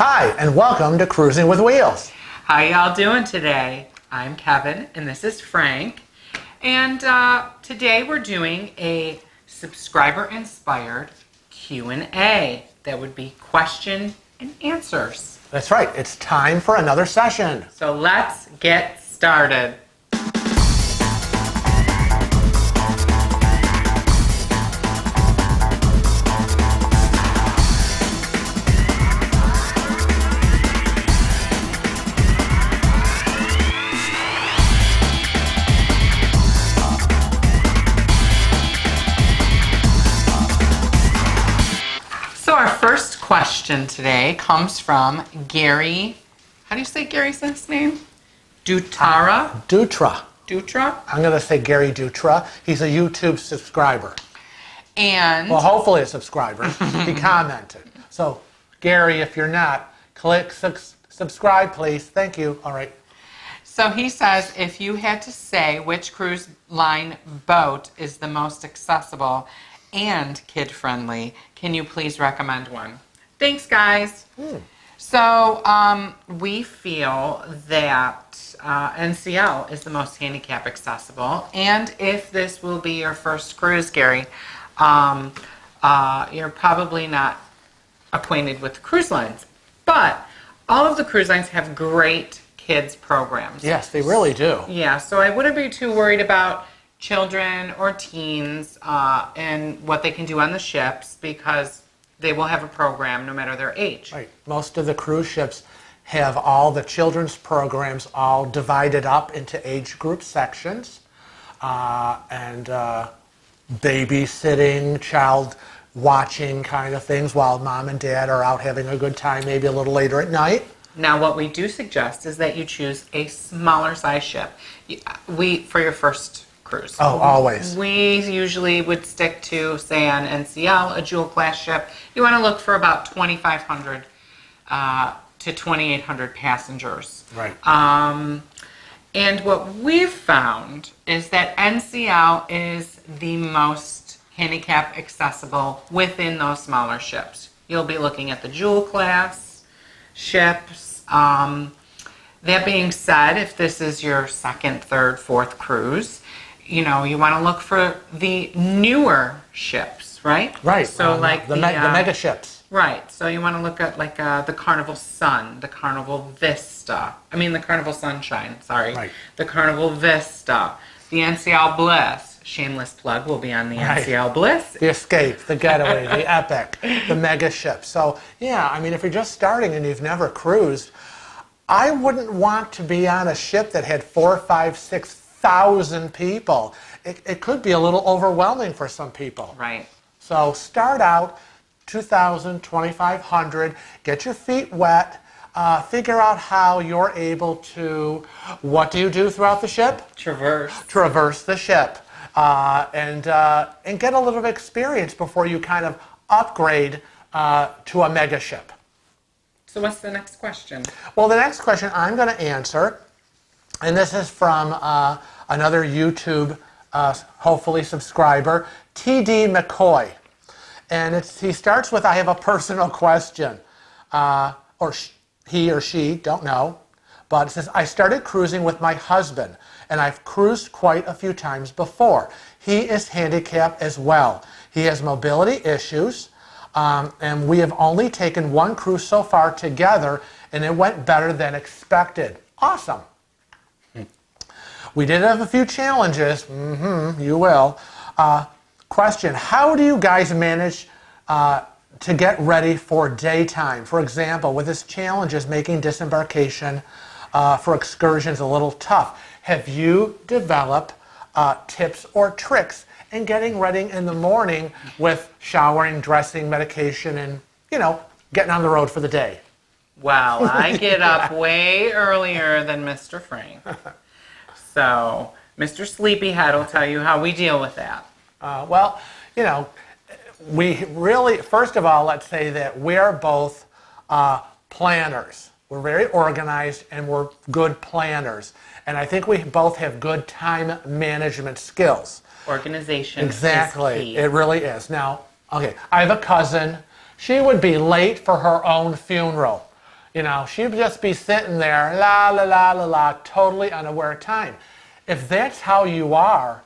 Hi, and welcome to Cruising with Wheels. How y'all doing today? I'm Kevin, and this is Frank. And today we're doing a subscriber-inspired Q&A. That would be question and answers. That's right, it's time for another session. So let's get started. Our first question today comes from Gary. How do you say Gary's last name? Dutra. I'm going to say Gary Dutra. He's a YouTube subscriber. And well, hopefully a subscriber. He commented. So, Gary, if you're not, click subscribe, please. Thank you. All right. So he says, if you had to say which cruise line boat is the most accessible and kid-friendly, can you please recommend one? Thanks, guys. So we feel that NCL is the most handicap accessible, and if this will be your first cruise, Gary, you're probably not acquainted with cruise lines, but all of the cruise lines have great kids programs. Yes, they really do. Yeah, so I wouldn't be too worried about children or teens and what they can do on the ships, because they will have a program no matter their age. Right. Most of the cruise ships have all the children's programs all divided up into age group sections, and babysitting, child watching kind of things while mom and dad are out having a good time, maybe a little later at night. Now, what we do suggest is that you choose a smaller size ship for your first cruise. Oh, always. We usually would stick to, say, on NCL, a jewel class ship. You want to look for about 2,500 to 2,800 passengers. Right. And what we've found is that NCL is the most handicap accessible within those smaller ships. You'll be looking at the jewel class ships. That being said, if this is your second, third, fourth cruise, you want to look for the newer ships, right? Right. So like the mega ships. Right. So you want to look at like the Carnival Sun, the Carnival Vista. The Carnival Sunshine. Sorry. Right. The Carnival Vista, the NCL Bliss. Shameless plug. Will be on the NCL Bliss. The Escape, the Getaway, the Epic, the mega ships. So yeah, if you're just starting and you've never cruised, I wouldn't want to be on a ship that had 4,000, 5,000, 6,000 people. It could be a little overwhelming for some people. Right. So start out 2,000, 2,500, get your feet wet, figure out how you're able to, what do you do throughout the ship? Traverse the ship, and get a little bit of experience before you kind of upgrade to a mega ship. So what's the next question? Well, the next question I'm going to answer, and this is from another YouTube, hopefully subscriber, TD McCoy. And he starts with, I have a personal question. He or she, don't know. But it says, I started cruising with my husband, and I've cruised quite a few times before. He is handicapped as well. He has mobility issues, and we have only taken one cruise so far together, and it went better than expected. Awesome. We did have a few challenges. You will. Question, how do you guys manage to get ready for daytime? For example, with this challenge is making disembarkation for excursions a little tough. Have you developed tips or tricks in getting ready in the morning with showering, dressing, medication, and, getting on the road for the day? Well, I get up way earlier than Mr. Frank. So, Mr. Sleepyhead will tell you how we deal with that. Well, we really, first of all, let's say that we're both planners. We're very organized and we're good planners. And I think we both have good time management skills. Organization. Exactly. Is key. It really is. Now, okay, I have a cousin. She would be late for her own funeral. She'd just be sitting there, la, la, la, la, la, totally unaware of time. If that's how you are,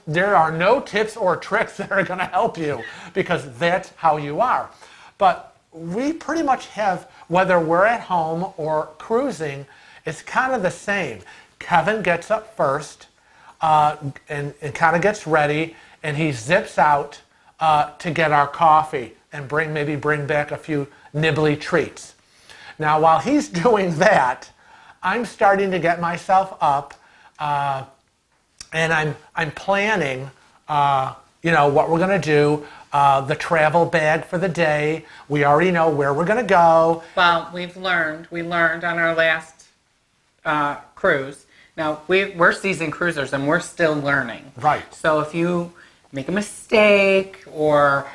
there are no tips or tricks that are going to help you because that's how you are. But we pretty much have, whether we're at home or cruising, it's kind of the same. Kevin gets up first and kind of gets ready, and he zips out to get our coffee and maybe bring back a few nibbly treats. Now, while he's doing that, I'm starting to get myself up, and I'm planning, what we're going to do, the travel bag for the day. We already know where we're going to go. Well, we learned on our last cruise. Now, we're seasoned cruisers, and we're still learning. Right. So if you make a mistake or,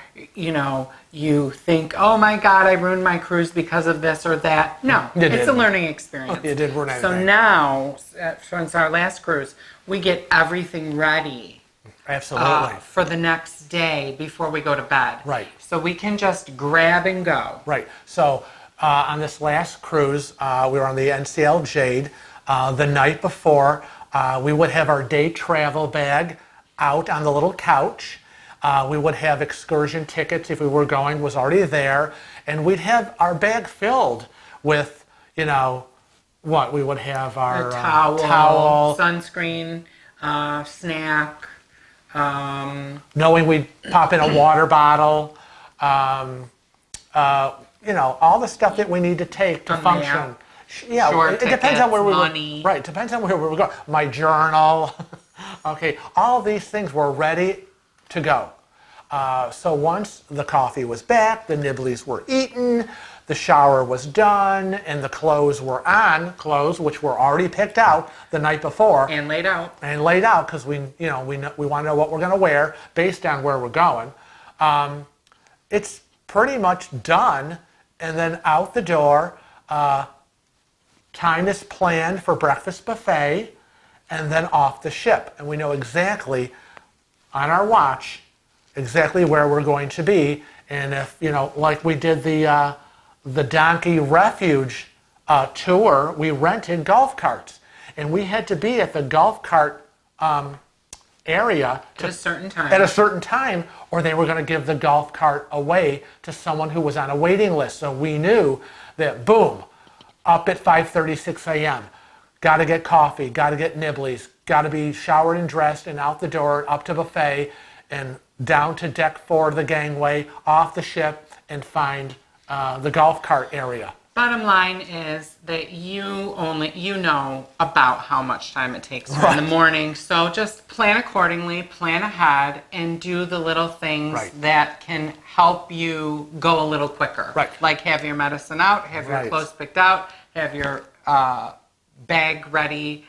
you think, oh my God, I ruined my cruise because of this or that. No, it's a learning experience. You did ruin anything. So now, since our last cruise, we get everything ready. Absolutely. For the next day before we go to bed. Right. So we can just grab and go. Right. So on this last cruise, we were on the NCL Jade. The night before, we would have our day travel bag out on the little couch. We would have excursion tickets if we were going, was already there. And we'd have our bag filled with, what? We would have our towel, sunscreen, snack. Knowing we'd pop in a water bottle. All the stuff that we need to take to function. Map. Yeah, it depends on where we money. were. Right, depends on where we were going. My journal. Okay, all these things were ready to go. So once the coffee was back, the nibblies were eaten, the shower was done, and the clothes were on, which were already picked out the night before. And laid out. Because we want to know what we're going to wear based on where we're going. It's pretty much done, and then out the door. Time is planned for breakfast buffet, and then off the ship. And we know exactly, on our watch, exactly where we're going to be. And if, like we did the Donkey Refuge tour, we rented golf carts. And we had to be at the golf cart area at a certain time, or they were going to give the golf cart away to someone who was on a waiting list. So we knew that, boom, up at 5:36 a.m. Got to get coffee, got to get nibblies, got to be showered and dressed and out the door, up to buffet, and down to deck 4 of the gangway, off the ship, and find the golf cart area. Bottom line is that you know about how much time it takes in the morning. So just plan accordingly, plan ahead, and do the little things that can help you go a little quicker. Right. Like have your medicine out, have your clothes picked out, have your bag ready,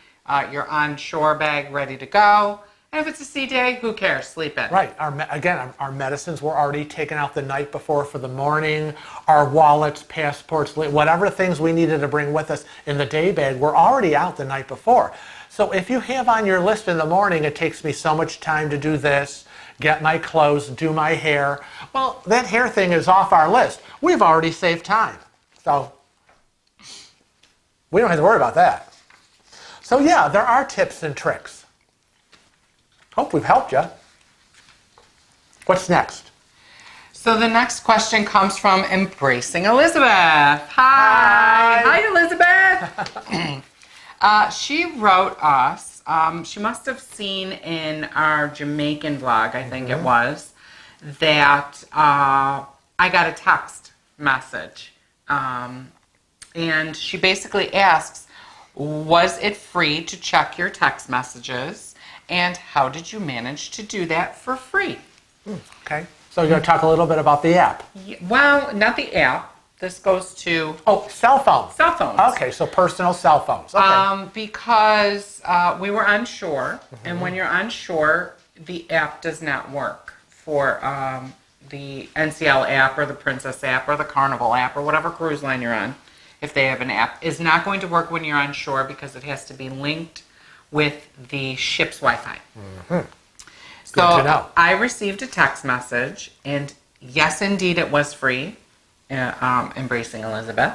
your onshore bag ready to go. And if it's a sea day, who cares? Sleep in. Right. Our medicines were already taken out the night before for the morning. Our wallets, passports, whatever things we needed to bring with us in the day bag were already out the night before. So if you have on your list in the morning, it takes me so much time to do this, get my clothes, do my hair. Well, that hair thing is off our list. We've already saved time. So we don't have to worry about that. So yeah, there are tips and tricks. Hope we've helped you. What's next? So the next question comes from Embracing Elizabeth. Hi. Hi, Elizabeth. She wrote us, she must have seen in our Jamaican vlog, I think it was, that I got a text message. And she basically asks, was it free to check your text messages? And how did you manage to do that for free? Okay. So you're going to talk a little bit about the app. Well, not the app. This goes to... Oh, cell phones. Cell phones. Okay, so personal cell phones. Okay. Because we were on shore, and when you're on shore, the app does not work for the NCL app or the Princess app or the Carnival app or whatever cruise line you're on. If they have an app, is not going to work when you're on shore because it has to be linked with the ship's Wi-Fi. So Good to know. I received a text message, and yes, indeed, it was free. Embracing Elizabeth.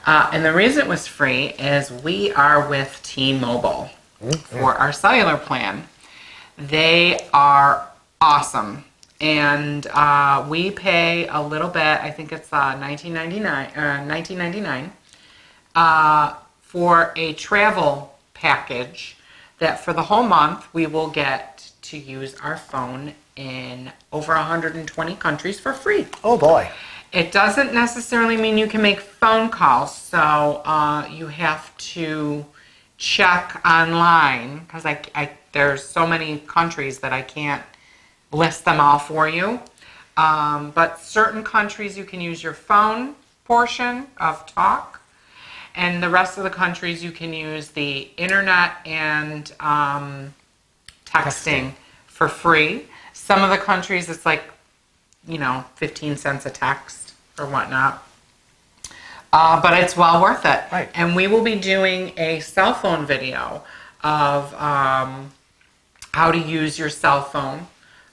And the reason it was free is we are with T-Mobile for our cellular plan. They are awesome. And we pay a little bit, I think it's $19.99 for a travel package that for the whole month we will get to use our phone in over 120 countries for free. Oh boy. It doesn't necessarily mean you can make phone calls, so you have to check online because there's so many countries that I can't list them all for you. But certain countries you can use your phone portion of talk, and the rest of the countries you can use the internet and texting for free. Some of the countries it's like, 15 cents a text or whatnot. But it's well worth it. Right. And we will be doing a cell phone video of how to use your cell phone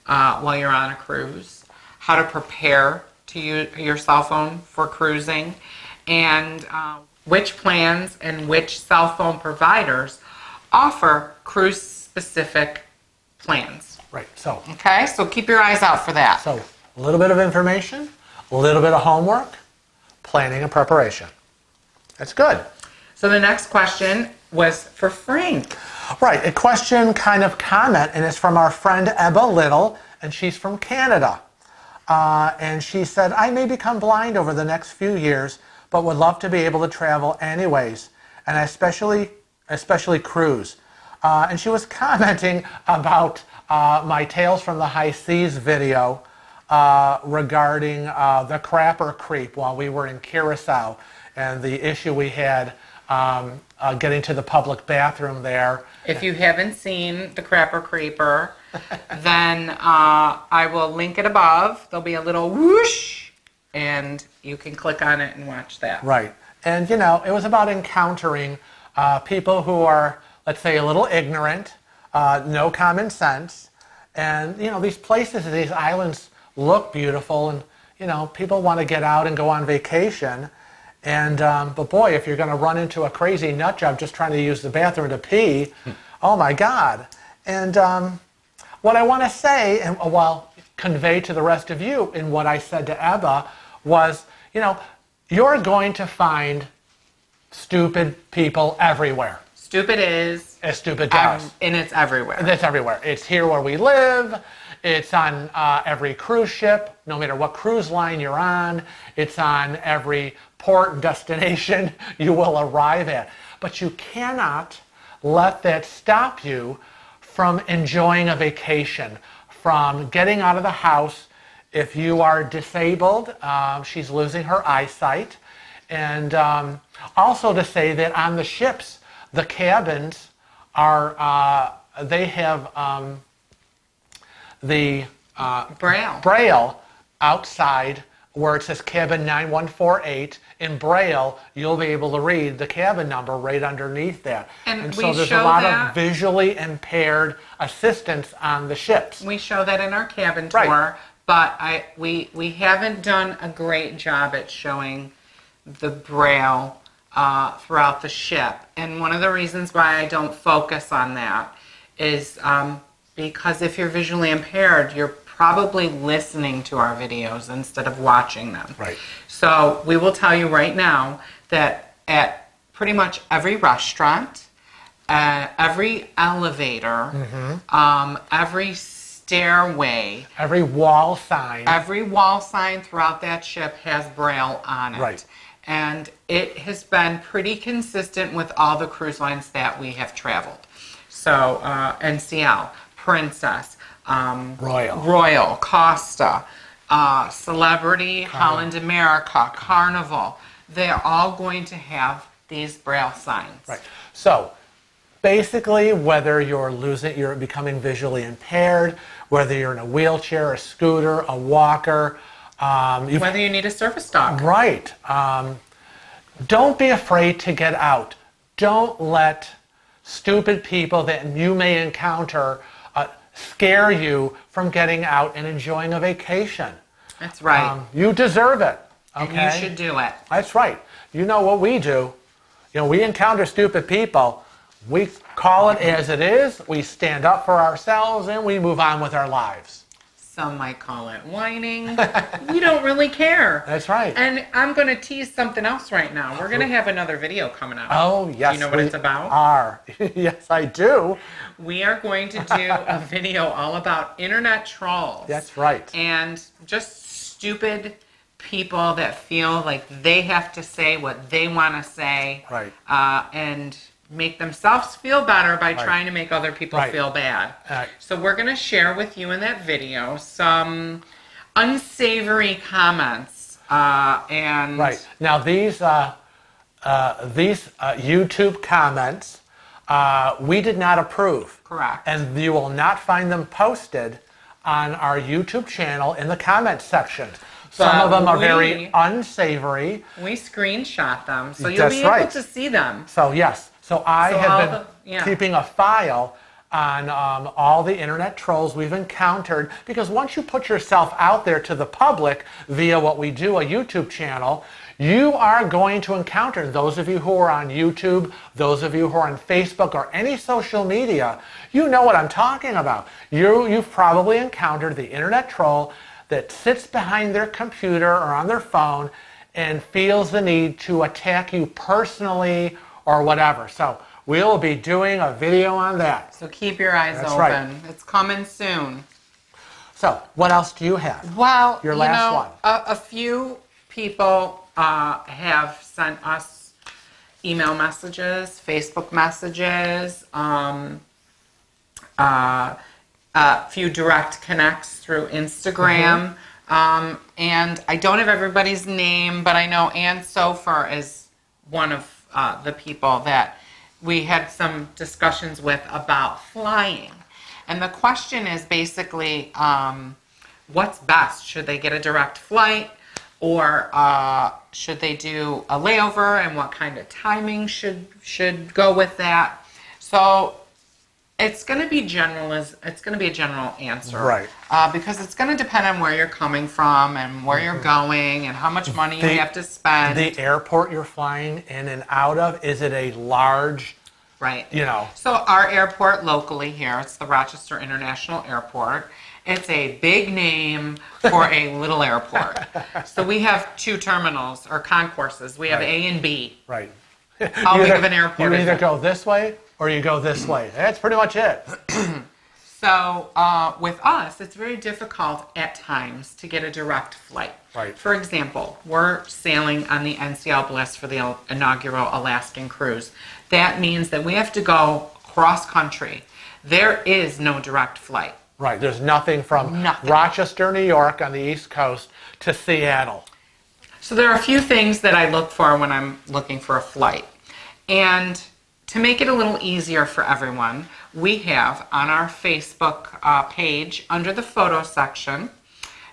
while you're on a cruise, how to prepare to use your cell phone for cruising, and which plans and which cell phone providers offer cruise-specific plans. Right. So Okay, so keep your eyes out for that. a little bit of information, a little bit of homework, planning and preparation. That's good. So the next question was for Frank. Right, a question kind of comment, and it's from our friend Ebba Little, and she's from Canada. And she said, I may become blind over the next few years, but would love to be able to travel anyways, and especially cruise. And she was commenting about my Tales from the High Seas video regarding the crapper creep while we were in Curacao and the issue we had getting to the public bathroom there. If you haven't seen the Crapper Creeper, then I will link it above. There'll be a little whoosh, and you can click on it and watch that. Right. And, it was about encountering people who are, let's say, a little ignorant, no common sense. And, these places, these islands look beautiful, and, people want to get out and go on vacation. And, but boy, if you're going to run into a crazy nut job just trying to use the bathroom to pee, oh my God. And what I want to say, and convey to the rest of you in what I said to Ebba was, you're going to find stupid people everywhere. Stupid is. As stupid does. And it's everywhere. It's everywhere. It's here where we live. It's on every cruise ship, no matter what cruise line you're on. It's on every port and destination you will arrive at. But you cannot let that stop you from enjoying a vacation, from getting out of the house. If you are disabled, she's losing her eyesight. And also to say that on the ships, the cabins are, they have the Braille outside where it says cabin 9148. In Braille, you'll be able to read the cabin number right underneath that. And so there's a lot of visually impaired assistance on the ships. We show that in our cabin tour, Right. but we haven't done a great job at showing the Braille throughout the ship. And one of the reasons why I don't focus on that is because if you're visually impaired, you're probably listening to our videos instead of watching them. Right. So we will tell you right now that at pretty much every restaurant, every elevator, every stairway, Every wall sign. throughout that ship has Braille on it. Right. And it has been pretty consistent with all the cruise lines that we have traveled. So NCL, Princess, Royal, Costa, Celebrity, Holland America, Carnival. They're all going to have these Braille signs. Right. So basically, whether you're becoming visually impaired, whether you're in a wheelchair, a scooter, a walker, Whether you need a service dog. Right. Don't be afraid to get out. Don't let stupid people that you may encounter scare you from getting out and enjoying a vacation. That's right. You deserve it. Okay? And you should do it. That's right. you know what we do. We encounter stupid people. We call it as it is. We stand up for ourselves and we move on with our lives. Some might call it whining. We don't really care. That's right. And I'm going to tease something else right now. We're going to have another video coming out. Oh, yes. Do you know what it's about? Yes, I do. We are going to do a video all about internet trolls. That's right. And just stupid people that feel like they have to say what they want to say. Right. And make themselves feel better by Right. trying to make other people Right. feel bad. Right. So we're going to share with you in that video some unsavory comments and Right. Now these YouTube comments we did not approve. Correct. And you will not find them posted on our YouTube channel in the comment section. Some of them are very unsavory. We screenshot them, so you'll That's be able right. to see them. So yes, I So have all been the- keeping a file on all the internet trolls we've encountered, because once you put yourself out there to the public via what we do, a YouTube channel, you are going to encounter, those of you who are on YouTube, those of you who are on Facebook or any social media, you know what I'm talking about. You've probably encountered the internet troll that sits behind their computer or on their phone and feels the need to attack you personally or whatever. So we'll be doing a video on that. So keep your eyes That's open. right. It's coming soon. So what else do you have? Well, Your last one. A few people have sent us email messages, Facebook messages, a few direct connects through Instagram. And I don't have everybody's name, but I know Ann Sofer is one of the people that we had some discussions with about flying. And the question is basically, what's best? Should they get a direct flight, or should they do a layover, and what kind of timing should go with that? So it's going to be a general answer, Right. Because it's going to depend on where you're coming from and where you're going and how much money you have to spend. The airport you're flying in and out of, is it a large, Right. So our airport locally here, it's the Rochester International Airport. It's a big name for a little airport. So we have two terminals or concourses. We have Right. A and B. Right. How big of an airport You is either it? go this way or you go this way. That's pretty much it. So with us, it's very difficult at times to get a direct flight. Right. For example, we're sailing on the NCL Bliss for the inaugural Alaskan cruise. That means that we have to go cross country. There is no direct flight. Right. There's nothing from Nothing. Rochester, New York on the East Coast to Seattle. So there are a few things that I look for when I'm looking for a flight. And to make it a little easier for everyone, we have on our Facebook page, under the photo section,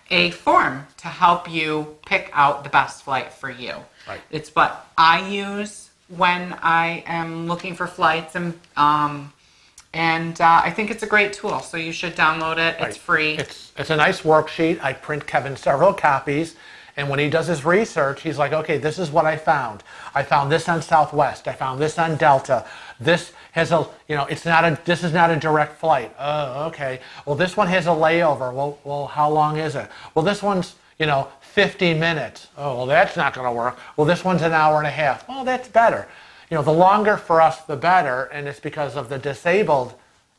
a form to help you pick out the best flight for you. Right. It's what I use when I am looking for flights, and I think it's a great tool. So you should download it. It's Right. free. It's a nice worksheet. I print Kevin several copies, and when he does his research, he's like, okay, this is what I found. I found this on Southwest. I found this on Delta. This has a, this is not a direct flight. Oh, okay. Well, this one has a layover. Well, how long is it? Well, this one's, 50 minutes. Oh, well, that's not going to work. Well, this one's an hour and a half. Well, that's better. The longer for us, the better, and it's because of the disabled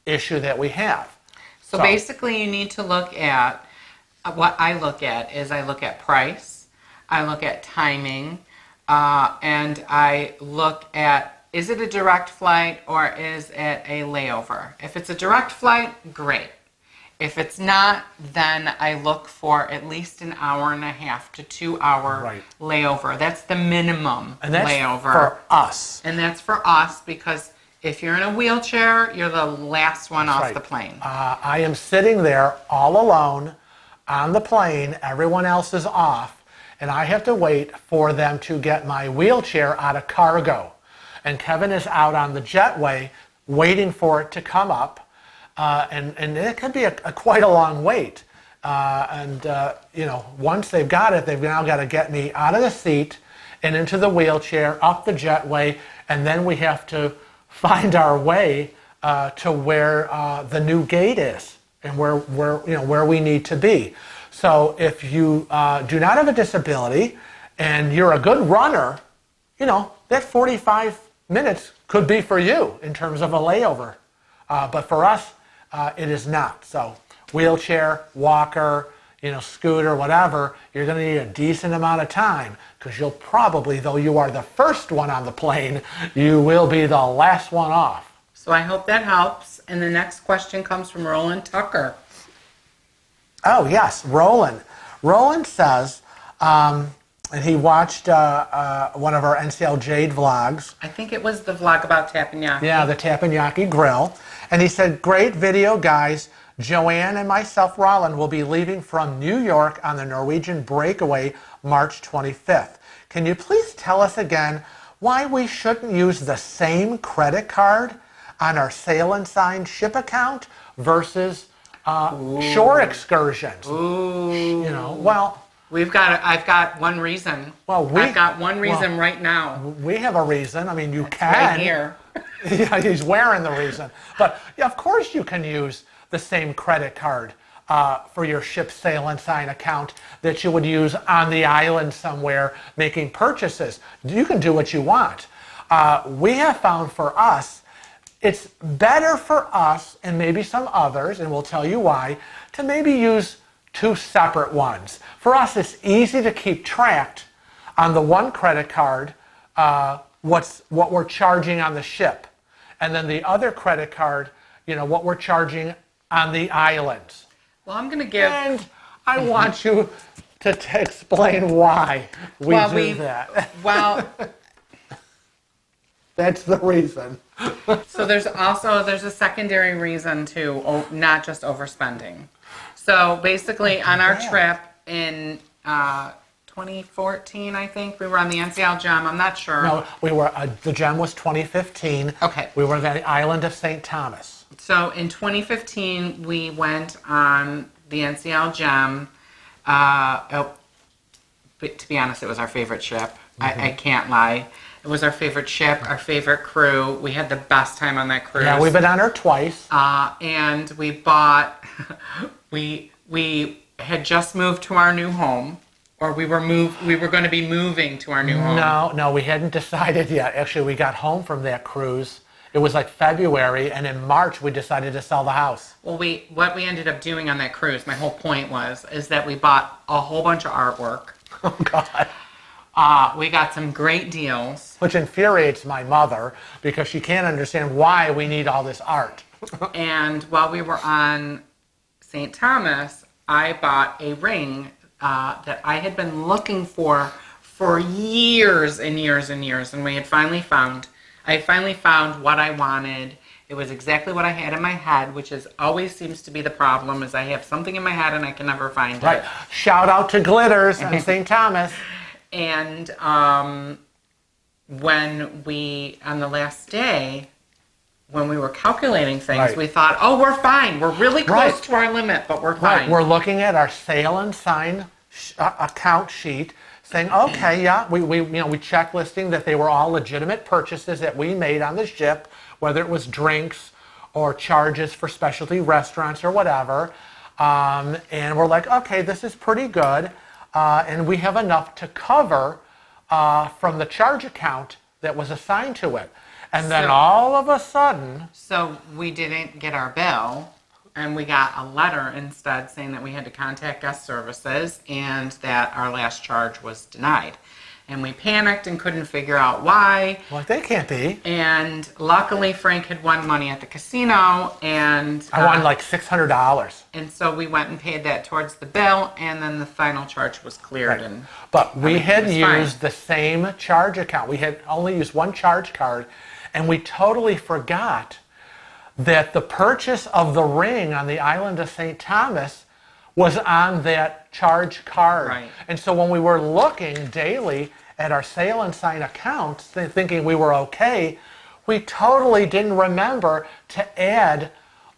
issue that we have. So basically, you need to look at, what I look at is I look at price, I look at timing, and I look at, is it a direct flight or is it a layover? If it's a direct flight, great. If it's not, then I look for at least an hour and a half to 2 hour Right. layover. That's the minimum And that's layover. for us. And that's for us, because if you're in a wheelchair, you're the last one off Right. the plane. I am sitting there all alone on the plane. Everyone else is off, and I have to wait for them to get my wheelchair out of cargo. And Kevin is out on the jetway waiting for it to come up, and it could be quite a long wait. Once they've got it, they've now got to get me out of the seat and into the wheelchair, up the jetway, and then we have to find our way to where the new gate is and where we need to be. So if you do not have a disability and you're a good runner, that 45 minutes could be for you in terms of a layover. But for us, it is not. So wheelchair, walker, scooter, whatever, you're going to need a decent amount of time because you'll probably, though you are the first one on the plane, you will be the last one off. So I hope that helps. And the next question comes from Roland Tucker. Oh, yes, Roland. Roland says, and he watched one of our NCL Jade vlogs. I think it was the vlog about teppanyaki. Yeah, the teppanyaki grill. And he said, great video, guys. Joanne and myself, Roland, will be leaving from New York on the Norwegian breakaway March 25th. Can you please tell us again why we shouldn't use the same credit card on our Sail and Sign ship account versus shore excursions? Ooh. Well, I've got one reason. I've got one reason right now. We have a reason. I mean, you It's can. right here. Yeah, he's wearing the reason. But yeah, of course you can use the same credit card for your ship Sail and Sign account that you would use on the island somewhere making purchases. You can do what you want. We have found for us, it's better for us and maybe some others, and we'll tell you why, to maybe use two separate ones. For us, it's easy to keep track on the one credit card what we're charging on the ship, and then the other credit card, what we're charging on the islands. Well, I'm going to give... And I want you to explain why we do that. Well... That's the reason. So there's a secondary reason too, not just overspending. So basically on our trip in 2014, I think, we were on the NCL Gem, I'm not sure. No, the Gem was 2015. Okay. We were on the island of St. Thomas. So in 2015, we went on the NCL Gem. But to be honest, it was our favorite ship. Mm-hmm. I can't lie. It was our favorite ship, our favorite crew. We had the best time on that cruise. Yeah, we've been on her twice. And we bought, we had just moved to our new home, or we were going to be moving to our new home. No, we hadn't decided yet. Actually, we got home from that cruise. It was like February, and in March we decided to sell the house. Well, what we ended up doing on that cruise, my whole point is that we bought a whole bunch of artwork. Oh, God. We got some great deals. Which infuriates my mother because she can't understand why we need all this art. And while we were on St. Thomas, I bought a ring that I had been looking for years and years and years. And I finally found what I wanted. It was exactly what I had in my head, which always seems to be the problem, is I have something in my head and I can never find it. Right. Shout out to Glitters and St. Thomas. And when on the last day, when we were calculating things, right, we thought, oh, we're fine. We're really close to our limit, but we're fine. Right. We're looking at our Sail and Sign account sheet, saying, okay, yeah, we checklisting that they were all legitimate purchases that we made on the ship, whether it was drinks or charges for specialty restaurants or whatever. And we're like, okay, this is pretty good. And we have enough to cover from the charge account that was assigned to it. And then all of a sudden... So we didn't get our bill, and we got a letter instead saying that we had to contact guest services and that our last charge was denied. And we panicked and couldn't figure out why. Well, they can't be. And luckily, Frank had won money at the casino, and... I won like $600. And so we went and paid that towards the bill, and then the final charge was cleared. Right. And but we had used fine. the same charge account. We had only used one charge card, and we totally forgot that the purchase of the ring on the island of St. Thomas was on that charge card. Right. And so when we were looking daily at our Sail and Sign accounts, thinking we were okay, we totally didn't remember to add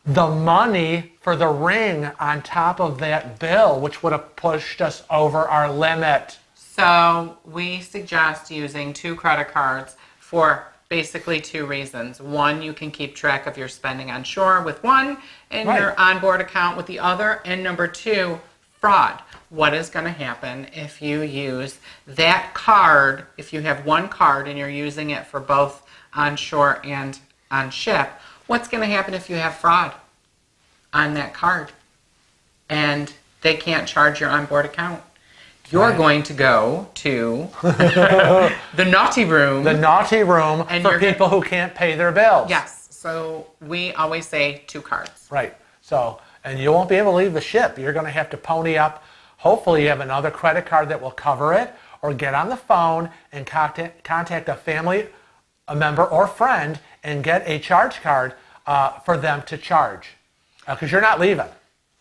the money for the ring on top of that bill, which would have pushed us over our limit. So we suggest using 2 credit cards for basically 2 reasons. One, you can keep track of your spending on shore with one and your onboard account with the other. And number 2, fraud. What is going to happen if you use that card, if you have one card and you're using it for both on shore and on ship? What's going to happen if you have fraud on that card and they can't charge your onboard account? You're going to go to the naughty room. The naughty room And for people who can't pay their bills. Yes. So we always say 2 cards. Right. So, and you won't be able to leave the ship. You're going to have to pony up. Hopefully you have another credit card that will cover it, or get on the phone and contact a family, a member or friend and get a charge card for them to charge. Because you're not leaving.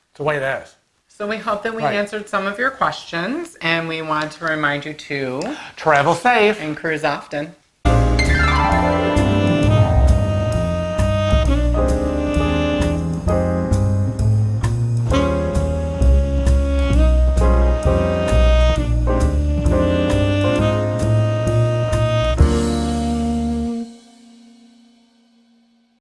It's the way it is. So we hope that we answered some of your questions, and we want to remind you to travel safe and cruise often.